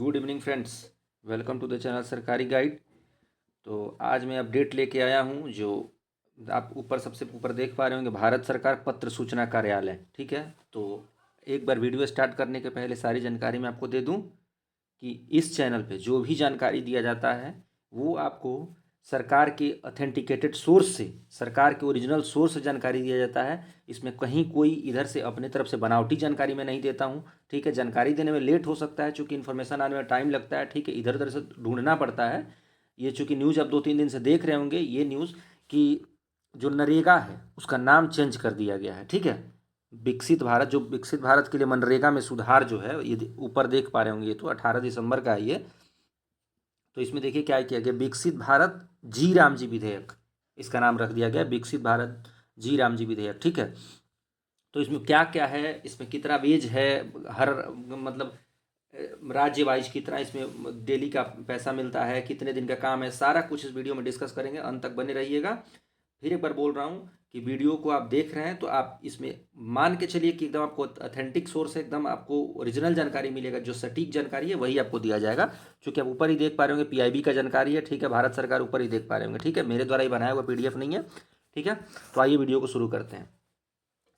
Good evening friends. Welcome to the channel Sarkari guide. तो आज मैं अपडेट लेके आया हूँ जो आप ऊपर सबसे ऊपर देख पा रहे होंगे, भारत सरकार पत्र सूचना कार्यालय। ठीक है, तो एक बार वीडियो स्टार्ट करने के पहले सारी जानकारी मैं आपको दे दूँ कि इस चैनल पे जो भी जानकारी दिया जाता है वो आपको सरकार के ऑथेंटिकेटेड सोर्स से, सरकार के ओरिजिनल सोर्स से जानकारी दिया जाता है। इसमें कहीं कोई इधर से अपने तरफ से बनावटी जानकारी मैं नहीं देता हूँ। ठीक है, जानकारी देने में लेट हो सकता है चूँकि इन्फॉर्मेशन आने में टाइम लगता है। ठीक है, इधर उधर से ढूंढना पड़ता है। ये चूँकि न्यूज़ आप 2-3 दिन से देख रहे होंगे, ये न्यूज़ कि जो नरेगा है उसका नाम चेंज कर दिया गया है। ठीक है, विकसित भारत, जो विकसित भारत के लिए मनरेगा में सुधार जो है, ये ऊपर देख पा रहे होंगे, ये तो 18 दिसंबर का है ये। तो इसमें देखिए क्या किया गया, विकसित भारत जी राम जी विधेयक, इसका नाम रख दिया गया विकसित भारत जी राम जी विधेयक। ठीक है, तो इसमें क्या क्या है, इसमें कितना वेज है, हर मतलब राज्य वाइज कितना इसमें डेली का पैसा मिलता है, कितने दिन का काम है, सारा कुछ इस वीडियो में डिस्कस करेंगे। अंत तक बने रहिएगा। फिर एक बार बोल रहा हूँ कि वीडियो को आप देख रहे हैं तो आप इसमें मान के चलिए कि एकदम आपको ऑथेंटिक सोर्स है, एकदम आपको ओरिजिनल जानकारी मिलेगा। जो सटीक जानकारी है वही आपको दिया जाएगा। क्योंकि आप ऊपर ही देख पा रहे होंगे पीआईबी का जानकारी है। ठीक है, भारत सरकार ऊपर ही देख पा रहे होंगे। ठीक है, मेरे द्वारा ही बनाया हुआ पीडीएफ नहीं है। ठीक है, तो आइए वीडियो को शुरू करते हैं।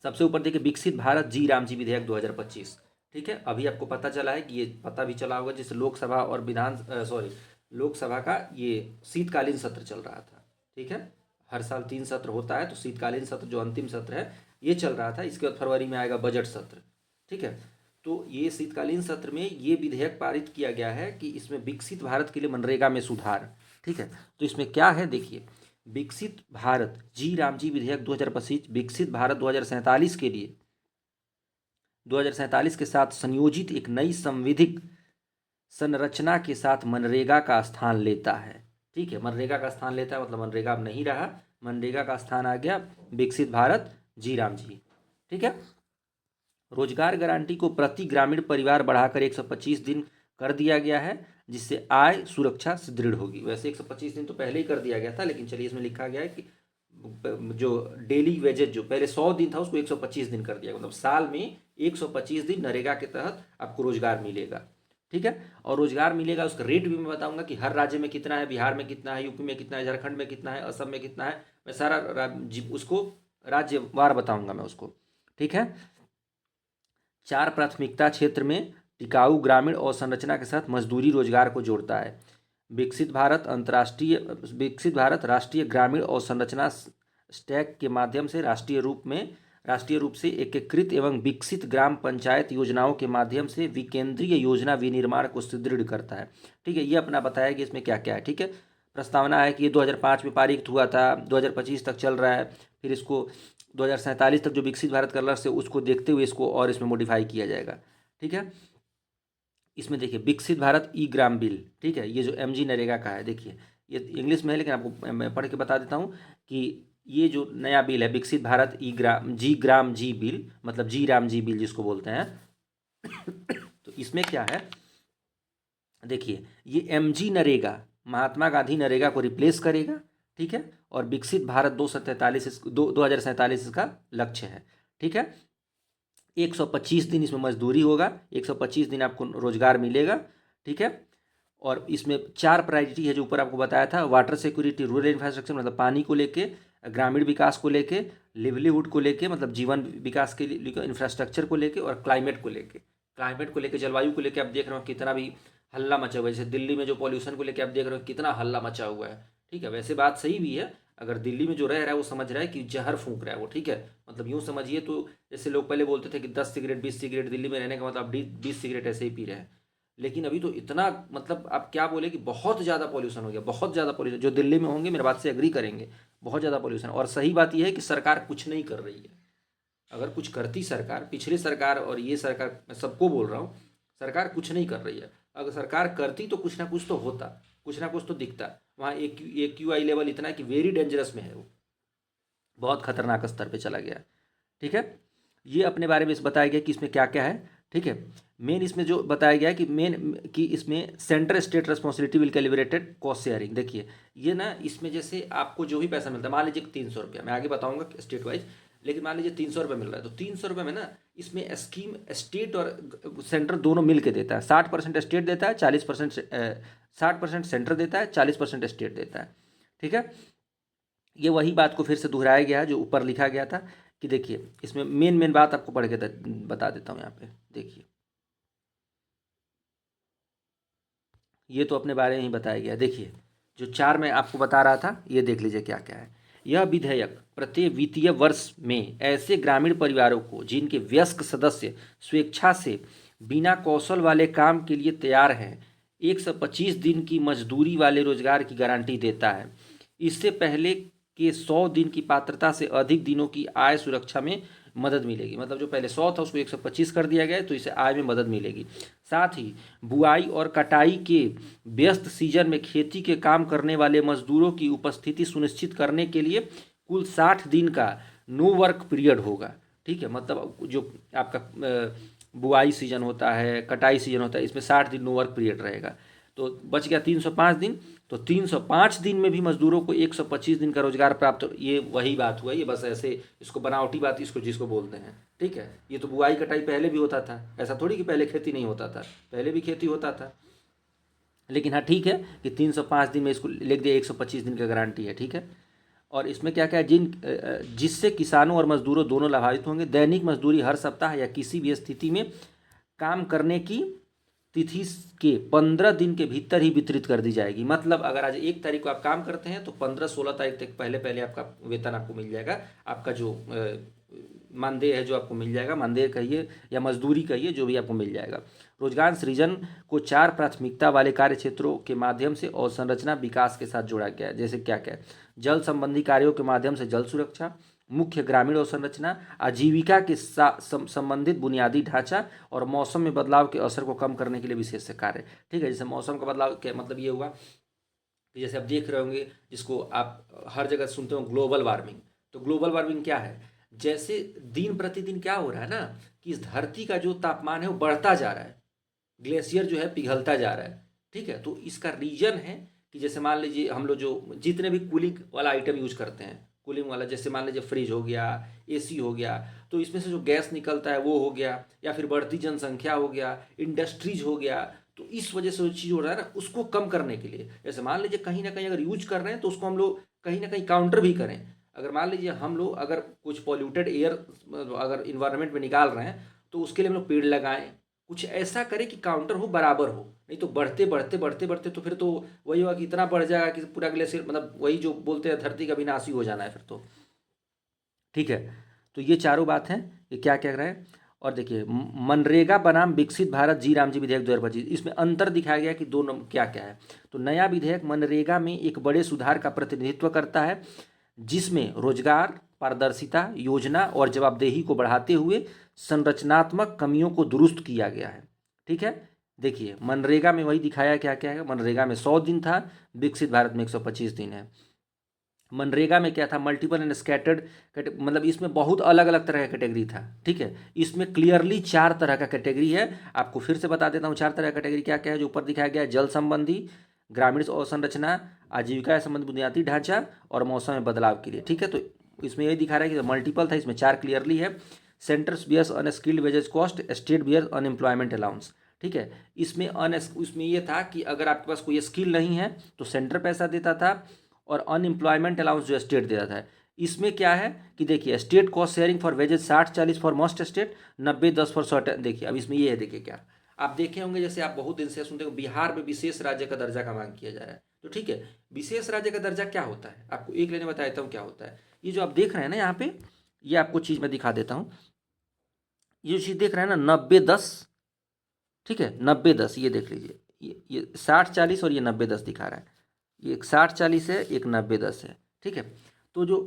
सबसे ऊपर देखिए, विकसित भारत जी राम जी विधेयक 2025। ठीक है, अभी आपको पता चला है कि ये पता भी चला होगा, जैसे लोकसभा और लोकसभा का ये शीतकालीन सत्र चल रहा था। ठीक है, हर साल 3 सत्र होता है, तो शीतकालीन सत्र जो अंतिम सत्र है ये चल रहा था। इसके बाद फरवरी में आएगा बजट सत्र। ठीक है, तो ये शीतकालीन सत्र में ये विधेयक पारित किया गया है कि इसमें विकसित भारत के लिए मनरेगा में सुधार। ठीक है, तो इसमें क्या है देखिए, विकसित भारत जी राम जी विधेयक 2025 विकसित भारत 2047 के लिए 2047 के साथ संयोजित एक नई संविधिक संरचना के साथ मनरेगा का स्थान लेता है। ठीक है, मनरेगा का स्थान लेता है मतलब मनरेगा अब नहीं रहा, मनरेगा का स्थान आ गया विकसित भारत जी राम जी। ठीक है, रोजगार गारंटी को प्रति ग्रामीण परिवार बढ़ाकर 125 दिन कर दिया गया है, जिससे आय सुरक्षा सुदृढ़ होगी। वैसे 125 दिन तो पहले ही कर दिया गया था, लेकिन चलिए इसमें लिखा गया है कि जो डेली वेजेज जो पहले 100 दिन था उसको 125 दिन कर दिया, मतलब साल में 125 दिन नरेगा के तहत आपको रोजगार मिलेगा। ठीक है, और रोजगार मिलेगा उसका रेट भी मैं बताऊंगा कि हर राज्य में कितना है, बिहार में कितना है, यूपी में कितना है, झारखंड में कितना है, असम में कितना है, मैं सारा उसको राज्यवार बताऊंगा मैं उसको। ठीक है, 4 प्राथमिकता क्षेत्र में टिकाऊ ग्रामीण अवसंरचना के साथ मजदूरी रोजगार को जोड़ता है। विकसित भारत राष्ट्रीय ग्रामीण अवसंरचना स्टैक के माध्यम से राष्ट्रीय रूप से एकीकृत एवं विकसित ग्राम पंचायत योजनाओं के माध्यम से विकेंद्रीय योजना विनिर्माण को सुदृढ़ करता है। ठीक है, ये अपना बताया कि इसमें क्या क्या है। ठीक है, प्रस्तावना है कि ये 2005 में पारित हुआ था, 2025 तक चल रहा है। फिर इसको 2047 तक जो विकसित भारत का लक्ष्य है उसको देखते हुए इसको और इसमें मॉडिफाई किया जाएगा। ठीक है, इसमें देखिए विकसित भारत ई ग्राम बिल। ठीक है, ये जो एमजी नरेगा का है, देखिए ये इंग्लिश में है लेकिन आपको मैं पढ़ के बता देता हूँ कि ये जो नया बिल है विकसित भारत ई ग्राम जी बिल, मतलब जी राम जी बिल जिसको बोलते हैं। तो इसमें क्या है देखिए, ये एमजी नरेगा महात्मा गांधी नरेगा को रिप्लेस करेगा। ठीक है, और विकसित भारत 2047 इसका लक्ष्य है। ठीक है, 125 दिन इसमें मजदूरी होगा, 125 दिन आपको रोजगार मिलेगा। ठीक है, और इसमें 4 प्रायोरिटी है जो ऊपर आपको बताया था, वाटर सिक्योरिटी, रूरल इंफ्रास्ट्रक्चर मतलब पानी को लेके, ग्रामीण विकास को लेके, लिवलीहुड को लेके मतलब जीवन विकास के लिए, इंफ्रास्ट्रक्चर को लेके, और क्लाइमेट को लेके जलवायु को लेके आप देख रहे हो कितना भी हल्ला मचा हुआ है। जैसे दिल्ली में जो पॉल्यूशन को लेके आप देख रहे हो कितना हल्ला मचा हुआ है। ठीक है, वैसे बात सही भी है, अगर दिल्ली में जो रह रहा है वो समझ रहा है कि जहर फूंक रहा है वो। ठीक है, मतलब यूँ समझिए तो जैसे लोग पहले बोलते थे कि 10 सिगरेट 20 सिगरेट दिल्ली में रहने का मतलब 20 सिगरेट ऐसे ही पी रहे हैं। लेकिन अभी तो इतना, मतलब आप क्या बोले कि बहुत ज़्यादा पॉल्यूशन हो गया, बहुत ज़्यादा पॉल्यूशन। जो दिल्ली में होंगे मेरे बात से एग्री करेंगे, बहुत ज़्यादा पॉल्यूशन। और सही बात यह है कि सरकार कुछ नहीं कर रही है। अगर कुछ करती सरकार, पिछली सरकार और ये सरकार, मैं सबको बोल रहा हूँ, सरकार कुछ नहीं कर रही है। अगर सरकार करती तो कुछ ना कुछ तो होता, कुछ ना कुछ तो दिखता। वहाँ एक क्यू आई लेवल इतना है कि वेरी डेंजरस में है वो, बहुत खतरनाक स्तर पे चला गया। ठीक है, ये अपने बारे में इस बताया गया कि इसमें क्या क्या है। ठीक है, मेन इसमें जो बताया गया है कि इसमें central state responsibility will calibrated cost sharing. देखिए ये ना, इसमें जैसे आपको जो भी पैसा मिलता है, मान लीजिए 300 रुपया, मैं आगे बताऊंगा स्टेट वाइज, लेकिन मान लीजिए 300 रुपये मिल रहा है, तो 300 रुपये में ना इसमें स्कीम स्टेट और सेंटर दोनों मिल के देता है। 60% स्टेट देता है, 40% 60% सेंटर देता है, 40% स्टेट देता है। ठीक है, ये वही बात को फिर से दोहराया गया है जो ऊपर लिखा गया था कि देखिए इसमें मेन मेन बात आपको पढ़ के बता देता हूँ। यहाँ पे देखिए, ये तो अपने बारे में ही बताया गया। देखिए जो 4 मैं आपको बता रहा था, ये देख लीजिए क्या क्या है। यह विधेयक प्रत्येक वित्तीय वर्ष में ऐसे ग्रामीण परिवारों को जिनके वयस्क सदस्य स्वेच्छा से बिना कौशल वाले काम के लिए तैयार हैं 125 दिन की मजदूरी वाले रोजगार की गारंटी देता है। इससे पहले के 100 दिन की पात्रता से अधिक दिनों की आय सुरक्षा में मदद मिलेगी। मतलब जो पहले 100 था उसको 125 कर दिया गया है, तो इसे आय में मदद मिलेगी। साथ ही बुआई और कटाई के व्यस्त सीजन में खेती के काम करने वाले मजदूरों की उपस्थिति सुनिश्चित करने के लिए कुल 60 दिन का नो वर्क पीरियड होगा। ठीक है, मतलब जो आपका बुआई सीजन होता है, कटाई सीजन होता है, इसमें 60 दिन नो वर्क पीरियड रहेगा। तो बच गया 305 दिन। तो 305 दिन में भी मजदूरों को 125 दिन का रोजगार प्राप्त, ये वही बात हुआ। ये बस ऐसे इसको बनावटी बात इसको जिसको बोलते हैं। ठीक है, ये तो बुआई कटाई पहले भी होता था, ऐसा थोड़ी कि पहले खेती नहीं होता था, पहले भी खेती होता था। लेकिन हाँ ठीक है कि 305 दिन में इसको लिख दिया 125 दिन का गारंटी है। ठीक है, और इसमें क्या क्या है, जिससे किसानों और मजदूरों दोनों लाभान्वित होंगे। दैनिक मजदूरी हर सप्ताह या किसी भी स्थिति में काम करने की तिथि के 15 दिन के भीतर ही वितरित कर दी जाएगी। मतलब अगर आज 1 तारीख को आप काम करते हैं तो 15-16 तारीख तक पहले पहले आपका वेतन आपको मिल जाएगा। आपका जो मानदेय है जो आपको मिल जाएगा, मानदेय कहिए या मजदूरी कहिए, जो भी आपको मिल जाएगा। रोजगार सृजन को 4 प्राथमिकता वाले कार्य क्षेत्रों के माध्यम से और संरचना विकास के साथ जोड़ा गया है। जैसे क्या क्या है, जल संबंधी कार्यों के माध्यम से जल सुरक्षा, मुख्य ग्रामीण अवसंरचना, आजीविका के संबंधित बुनियादी ढांचा और मौसम में बदलाव के असर को कम करने के लिए विशेष कार्य। ठीक है, जैसे मौसम का बदलाव के मतलब ये हुआ कि जैसे आप देख रहे होंगे, जिसको आप हर जगह सुनते हो ग्लोबल वार्मिंग। तो ग्लोबल वार्मिंग क्या है, जैसे दिन प्रतिदिन क्या हो रहा है ना कि इस धरती का जो तापमान है वो बढ़ता जा रहा है, ग्लेशियर जो है पिघलता जा रहा है। ठीक है, तो इसका रीजन है कि जैसे मान लीजिए हम लोग जो जितने भी कूलिंग वाला आइटम यूज करते हैं, कूलिंग वाला, जैसे मान लीजिए फ्रिज हो गया, एसी हो गया, तो इसमें से जो गैस निकलता है वो हो गया, या फिर बढ़ती जनसंख्या हो गया, इंडस्ट्रीज हो गया। तो इस वजह से जो चीज़ हो रहा है ना उसको कम करने के लिए, जैसे मान लीजिए कहीं ना कहीं अगर यूज कर रहे हैं तो उसको हम लोग कहीं ना कहीं काउंटर भी करें। अगर मान लीजिए हम लोग अगर कुछ पॉल्यूटेड एयर अगर इन्वायरमेंट में निकाल रहे हैं तो उसके लिए हम लोग पेड़ लगाएं, कुछ ऐसा करें कि काउंटर हो, बराबर हो। नहीं तो बढ़ते बढ़ते बढ़ते बढ़ते तो फिर तो वही होगा कि इतना बढ़ जाएगा कि पूरा ग्लेशियर, मतलब वही जो बोलते हैं धरती का विनाश ही हो जाना है फिर तो। ठीक है, तो ये चारों बात हैं, ये क्या कह रहा है। और देखिए मनरेगा बनाम विकसित भारत जी राम जी विधेयक 2025, इसमें अंतर दिखाया गया कि दोनों क्या क्या है। तो नया विधेयक मनरेगा में एक बड़े सुधार का प्रतिनिधित्व करता है, जिसमें रोजगार, पारदर्शिता, योजना और जवाबदेही को बढ़ाते हुए संरचनात्मक कमियों को दुरुस्त किया गया है। ठीक है, देखिए मनरेगा में वही दिखाया क्या क्या है। मनरेगा में 100 दिन था, विकसित भारत में 125 दिन है। मनरेगा में क्या था, मल्टीपल एंड स्कैटर्ड, मतलब इसमें बहुत अलग अलग तरह का कैटेगरी था। ठीक है, इसमें क्लियरली 4 तरह का कैटेगरी है। आपको फिर से बता देता हूँ 4 तरह का कैटेगरी क्या क्या है जो ऊपर दिखाया गया है। जल संबंधी, ग्रामीण अवसंरचना, आजीविका संबंधी बुनियादी ढांचा और मौसम में बदलाव के लिए। ठीक है, तो इसमें यही दिखा रहा है कि मल्टीपल था, इसमें 4 क्लियरली है। Centres bears unskilled wages cost, state bear unemployment allowance. ठीक है, इसमें ये था कि अगर आपके पास कोई स्किल नहीं है तो सेंटर पैसा देता था और अनएम्प्लॉयमेंट अलाउंस जो स्टेट देता था। इसमें क्या है कि देखिए state cost sharing for wages 60-40 for most state, 90-10 for certain. देखिए अब इसमें ये है, देखिए क्या आप देखे होंगे, जैसे आप बहुत दिन से सुनते हो बिहार में विशेष राज्य का दर्जा का मांग किया जा रहा है। तो ठीक है, विशेष राज्य का दर्जा क्या होता है, आपको एक लेने बता देता हूँ क्या होता है। ये जो आप देख रहे हैं ना यहाँ पे, ये आपको चीज़ मैं दिखा देता हूँ। ये जो चीज़ देख रहे हैं ना 90-10, ठीक है 90-10, ये देख लीजिए, ये 60-40 और ये 90-10 दिखा रहा है। ये एक 60-40 है, एक 90-10 है। ठीक है, तो जो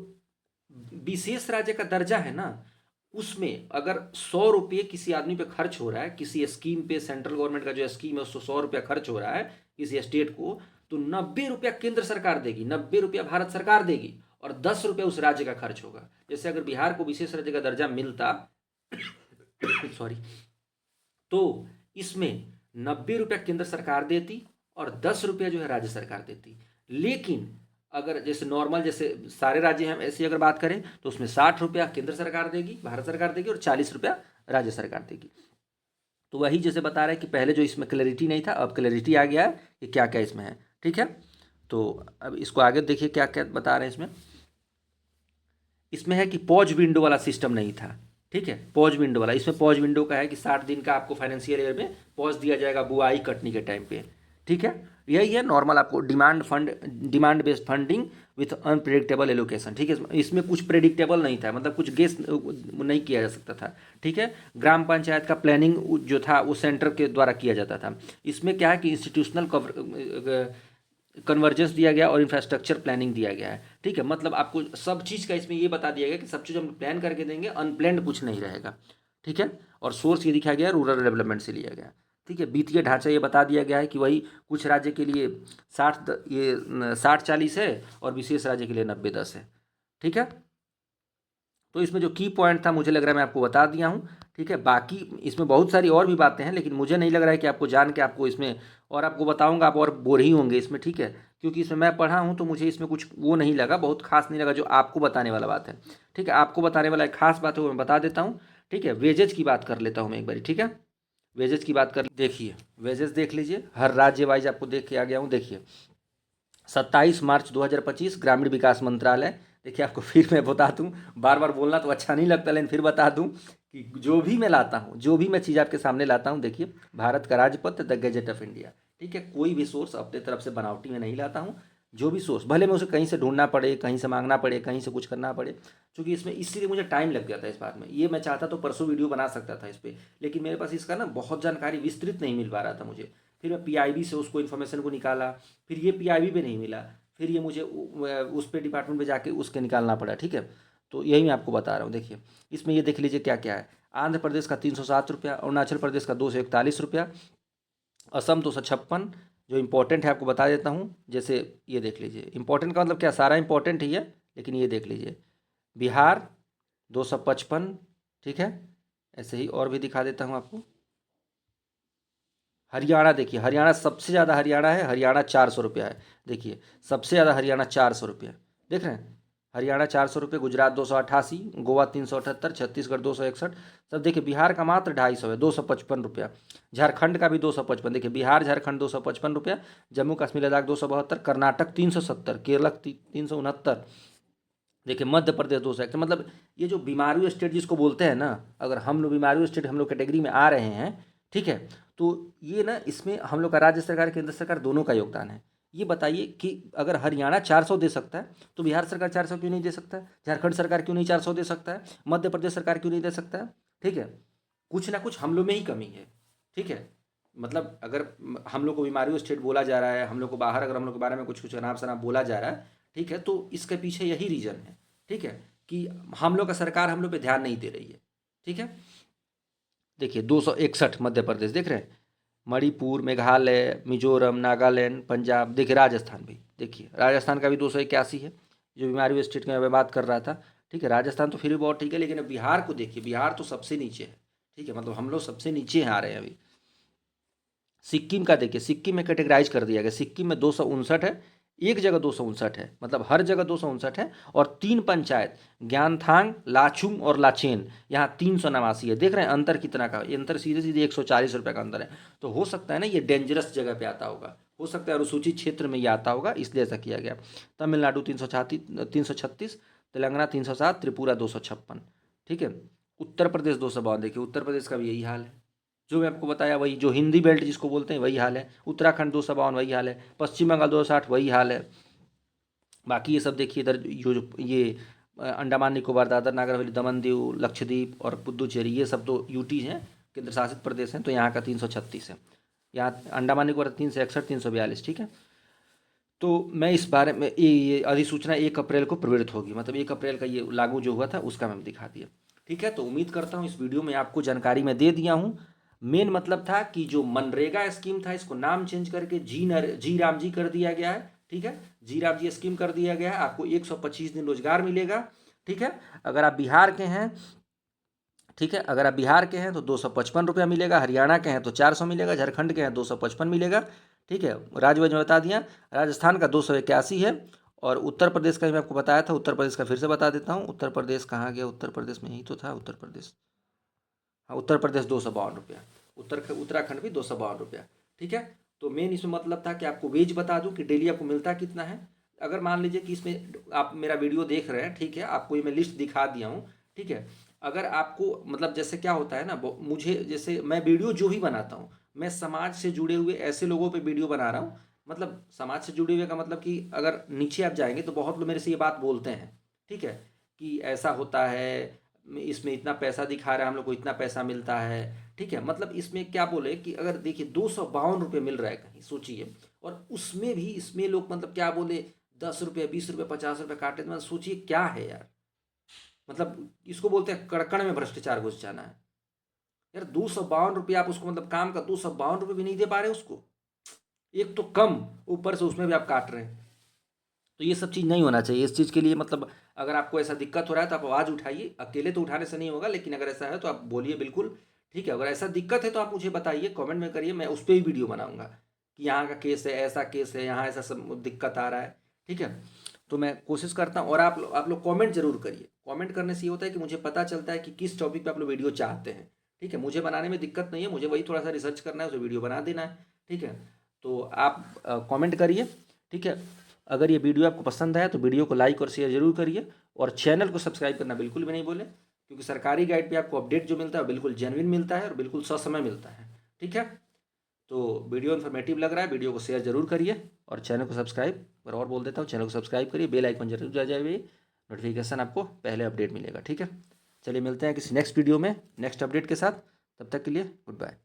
विशेष राज्य का दर्जा है ना, उसमें अगर 100 रुपये किसी आदमी पे खर्च हो रहा है, किसी स्कीम पे, सेंट्रल गवर्नमेंट का जो स्कीम है उसको 100 रुपया खर्च हो रहा है किसी स्टेट को, तो 90 रुपया केंद्र सरकार देगी, 90 रुपया भारत सरकार देगी और 10 रुपया उस राज्य का खर्च होगा। जैसे अगर बिहार को विशेष राज्य का दर्जा मिलता सॉरी, तो इसमें 90 रुपया केंद्र सरकार देती और 10 रुपया जो है राज्य सरकार देती। लेकिन अगर जैसे नॉर्मल जैसे सारे राज्य हैं ऐसी अगर बात करें तो उसमें 60 रुपया केंद्र सरकार देगी, भारत सरकार देगी, और 40 रुपया राज्य सरकार देगी। तो वही जैसे बता रहे हैं कि पहले जो इसमें क्लैरिटी नहीं था, अब क्लैरिटी आ गया है कि क्या क्या इसमें है। ठीक है, तो अब इसको आगे देखिए क्या क्या बता रहे हैं इसमें। इसमें है कि पॉज विंडो वाला सिस्टम नहीं था। ठीक है, पॉज विंडो वाला, इसमें पॉज विंडो का है कि 60 दिन का आपको फाइनेंशियल ईयर में पॉज दिया जाएगा बुआई कटनी के टाइम पे। ठीक है, यही है नॉर्मल आपको demand based funding with unpredictable allocation. ठीक है, इसमें कुछ प्रेडिक्टेबल नहीं था, मतलब कुछ गेस नहीं किया जा सकता था। ठीक है, ग्राम पंचायत का प्लानिंग जो था वो सेंटर के द्वारा किया जाता था। इसमें क्या है कि इंस्टीट्यूशनल कन्वर्जेंस दिया गया और इंफ्रास्ट्रक्चर प्लानिंग दिया गया है। ठीक है, मतलब आपको सब चीज़ का इसमें ये बता दिया गया कि सब चीज़ हम प्लान करके देंगे, अनप्लान्ड कुछ नहीं रहेगा। ठीक है, और सोर्स ये दिखाया गया रूरल डेवलपमेंट से लिया गया। ठीक है, वित्तीय ढांचा ये बता दिया गया है कि वही कुछ राज्य के लिए 60-40 है और विशेष राज्य के लिए 90-10 है। ठीक है, तो इसमें जो की पॉइंट था मुझे लग रहा है मैं आपको बता दिया हूँ। ठीक है, बाकी इसमें बहुत सारी और भी बातें हैं, लेकिन मुझे नहीं लग रहा है कि आपको जान के आपको इसमें और आपको बताऊंगा आप और बोर ही होंगे इसमें। ठीक है, क्योंकि इसमें मैं पढ़ा हूँ तो मुझे इसमें कुछ वो नहीं लगा, बहुत खास नहीं लगा जो आपको बताने वाला बात है। ठीक है, आपको बताने वाला एक खास बात है वो मैं बता देता हूँ। ठीक है, वेजेज की बात कर लेता हूँ मैं एक बार। ठीक है, वेजेज की बात कर देखिए, वेजेस देख लीजिए, हर राज्य वाइज आपको देख के आ गया हूँ। देखिए 27 मार्च 2025 ग्रामीण विकास मंत्रालय। देखिए आपको फिर मैं बता दूं, बार बार बोलना तो अच्छा नहीं लगता, लेकिन फिर बता दूं कि जो भी मैं लाता हूं, जो भी मैं चीज़ आपके सामने लाता हूं, देखिए भारत का राजपत्र, द गैजेट ऑफ इंडिया। ठीक है, कोई भी सोर्स अपने तरफ से बनावटी में नहीं लाता हूँ। जो भी सोर्स भले मैं उसे कहीं से ढूंढना पड़े, कहीं से मांगना पड़े, कहीं से कुछ करना पड़े, क्योंकि इसमें इसीलिए मुझे टाइम लग जाता है इस बात में। ये मैं चाहता तो परसों वीडियो बना सकता था इस पर, लेकिन मेरे पास इसका ना बहुत जानकारी विस्तृत नहीं मिल पा रहा था मुझे। फिर मैं पीआईबी से उसको इन्फॉर्मेशन को निकाला, फिर ये पीआईबी पे नहीं मिला, फिर ये मुझे उस पे डिपार्टमेंट पे जाके उसके निकालना पड़ा। ठीक है, तो यही मैं आपको बता रहा हूँ। देखिए इसमें ये देख लीजिए क्या क्या है। आंध्र प्रदेश का 307 रुपया, अरुणाचल प्रदेश का 241 रुपया, असम 256। जो इंपॉर्टेंट है आपको बता देता हूँ, जैसे ये देख लीजिए, इंपॉर्टेंट का मतलब क्या, सारा इंपॉर्टेंट ही है, लेकिन ये देख लीजिए बिहार 255। ठीक है, ऐसे ही और भी दिखा देता हूँ आपको। हरियाणा देखिए, हरियाणा सबसे ज़्यादा हरियाणा है, हरियाणा 400 रुपया है। देखिए सबसे ज़्यादा हरियाणा 400 रुपया, देख रहे हैं, हरियाणा 400 रुपये, गुजरात 288, गोवा 378, छत्तीसगढ़ 261। सब देखिए, बिहार का मात्र 250 है, 255 रुपया। झारखंड का भी 255, देखिए बिहार झारखंड 255 रुपया, जम्मू कश्मीर लद्दाख 272, कर्नाटक 370, केरल 369। देखिए मध्य प्रदेश 201। मतलब ये जो बीमारू स्टेट जिसको बोलते हैं ना, अगर हम लोग बीमारू स्टेट हम लोग कैटेगरी में आ रहे हैं, ठीक है, तो ये ना इसमें हम लोग का राज्य सरकार केंद्र सरकार दोनों का योगदान है। ये बताइए कि अगर हरियाणा 400 दे सकता है तो बिहार सरकार 400 क्यों नहीं दे सकता है, झारखंड सरकार क्यों नहीं 400 दे सकता है, मध्य प्रदेश सरकार क्यों नहीं दे सकता है। ठीक है, कुछ ना कुछ हम लोग में ही कमी है। ठीक है, मतलब अगर हम लोग को बीमारू स्टेट बोला जा रहा है, हम लोग को बाहर अगर हम लोग के बारे में कुछ कुछ अनाप शनाप बोला जा रहा है, ठीक है, तो इसके पीछे यही रीज़न है। ठीक है, कि हम लोग का सरकार हम लोग पे ध्यान नहीं दे रही है। ठीक है, देखिए 261 मध्य प्रदेश, देख रहे हैं, मणिपुर, मेघालय, मिजोरम, नागालैंड, पंजाब, देखिए राजस्थान भी, देखिए राजस्थान का भी 281 है, जो बीमारी स्टेट की मैं बात कर रहा था। ठीक है, राजस्थान तो फिर भी बहुत ठीक है, लेकिन अब बिहार को देखिए, बिहार तो सबसे नीचे है। ठीक है, मतलब हम लोग सबसे नीचे आ रहे हैं अभी। सिक्किम का देखिए, सिक्किम में कैटेगराइज कर दिया गया, सिक्किम में 259 है, एक जगह 259 है, मतलब हर जगह 259 है। और 3 पंचायत, ज्ञानथांग, लाचुंग और लाचेन, यहाँ 389 है। देख रहे हैं अंतर कितना का, ये अंतर सीधे सीधे 140 रुपये का अंतर है। तो हो सकता है ना ये डेंजरस जगह पे आता होगा, हो सकता है अनुसूचित क्षेत्र में ये आता होगा, इसलिए ऐसा किया गया। तमिलनाडु 336, तेलंगाना 307, त्रिपुरा 256। ठीक है, उत्तर प्रदेश 252, देखिए उत्तर प्रदेश का भी यही हाल है, जो मैं आपको बताया वही, जो हिंदी बेल्ट जिसको बोलते हैं वही हाल है। उत्तराखंड 252 वही हाल है, पश्चिम बंगाल 260 वही हाल है। बाकी ये सब देखिए इधर जो ये अंडमान निकोबार, दादर नागर हवेली, दमन दीव, लक्षद्वीप और पुदुचेरी, ये सब तो यूटी हैं, केंद्र शासित प्रदेश हैं, तो यहाँ का 336 है। यहाँ अंडमान निकोबार 361, 342। ठीक है, तो मैं इस बारे में ये अधिसूचना 1 अप्रैल को प्रवृत्त होगी, मतलब 1 अप्रैल का ये लागू जो हुआ था उसका मैंने दिखा दिया। ठीक है, तो उम्मीद करता हूँ इस वीडियो में आपको जानकारी मैं दे दिया हूँ। मेन मतलब था कि जो मनरेगा स्कीम था इसको नाम चेंज करके जी राम जी कर दिया गया है। ठीक है, जी राम जी स्कीम कर दिया गया है, आपको 125 दिन रोजगार मिलेगा। ठीक है, अगर आप बिहार के हैं, ठीक है, अगर आप बिहार के हैं तो 255 रुपया मिलेगा, हरियाणा के हैं तो 400 मिलेगा, झारखंड के हैं 255 मिलेगा। ठीक है, राज्य वाइज में बता दिया, राजस्थान का 281 है, और उत्तर प्रदेश का भी मैं आपको बताया था, उत्तर प्रदेश का फिर से बता देता हूँ। उत्तर प्रदेश कहाँ गया, उत्तर प्रदेश में यही तो था उत्तर प्रदेश। हाँ, उत्तर प्रदेश 252 रुपया, उत्तराखंड भी 252 रुपया। ठीक है, तो मेन इसमें मतलब था कि आपको वेज बता दूं कि डेली आपको मिलता कितना है। अगर मान लीजिए कि इसमें आप मेरा वीडियो देख रहे हैं, ठीक है, आपको ये मैं लिस्ट दिखा दिया हूँ। ठीक है, अगर आपको मतलब जैसे क्या होता है ना, मुझे जैसे मैं वीडियो जो भी बनाता हूँ, मैं समाज से जुड़े हुए ऐसे लोगों पे वीडियो बना रहा हूँ। मतलब समाज से जुड़े हुए का मतलब कि अगर नीचे आप जाएंगे तो बहुत लोग मेरे से ये बात बोलते हैं। ठीक है, कि ऐसा होता है, इसमें इतना पैसा दिखा रहा है, हम लोग को इतना पैसा मिलता है। ठीक है, मतलब इसमें क्या बोले कि अगर देखिए 252 रुपये मिल रहा है कहीं, सोचिए, और उसमें भी इसमें लोग मतलब क्या बोले, 10 रुपये, 20 रुपये, 50 रुपये काटे, तो मतलब सोचिए क्या है यार। मतलब इसको बोलते हैं कड़कड़ में भ्रष्टाचार घुस जाना है। यार 252 रुपये आप उसको मतलब काम का 252 रुपये भी नहीं दे पा रहे उसको, एक तो कम, ऊपर से उसमें भी आप काट रहे हैं। तो ये सब चीज़ नहीं होना चाहिए। इस चीज़ के लिए मतलब अगर आपको ऐसा दिक्कत हो रहा है तो आप आवाज़ उठाइए। अकेले तो उठाने से नहीं होगा, लेकिन अगर ऐसा है तो आप बोलिए बिल्कुल। ठीक है, अगर ऐसा दिक्कत है तो आप मुझे बताइए, कमेंट में करिए, मैं उस पर ही वीडियो बनाऊंगा कि यहाँ का केस है, ऐसा केस है, यहाँ ऐसा सब दिक्कत आ रहा है। ठीक है, तो मैं कोशिश करता हूँ। और आप लोग कमेंट जरूर करिए। कमेंट करने से ये होता है कि मुझे पता चलता है कि किस टॉपिक पे आप लोग वीडियो चाहते हैं। ठीक है, मुझे बनाने में दिक्कत नहीं है, मुझे वही थोड़ा सा रिसर्च करना है, उसे वीडियो बना देना है। ठीक है, तो आप कमेंट करिए। ठीक है, अगर ये वीडियो आपको पसंद आया तो वीडियो को लाइक और शेयर जरूर करिए, और चैनल को सब्सक्राइब करना बिल्कुल भी नहीं भूलें, क्योंकि सरकारी गाइड पे आपको अपडेट जो मिलता है वो बिल्कुल जेन्युइन मिलता है और बिल्कुल ससमय मिलता है। ठीक है, तो वीडियो इन्फॉर्मेटिव लग रहा है, वीडियो को शेयर जरूर करिए, और चैनल को सब्सक्राइब, और बोल देता हूँ, चैनल को सब्सक्राइब करिए, बेल आइकन जरूर आ जाए, नोटिफिकेशन आपको पहले अपडेट मिलेगा। ठीक है, चलिए मिलते हैं किसी नेक्स्ट वीडियो में नेक्स्ट अपडेट के साथ। तब तक के लिए गुड बाय।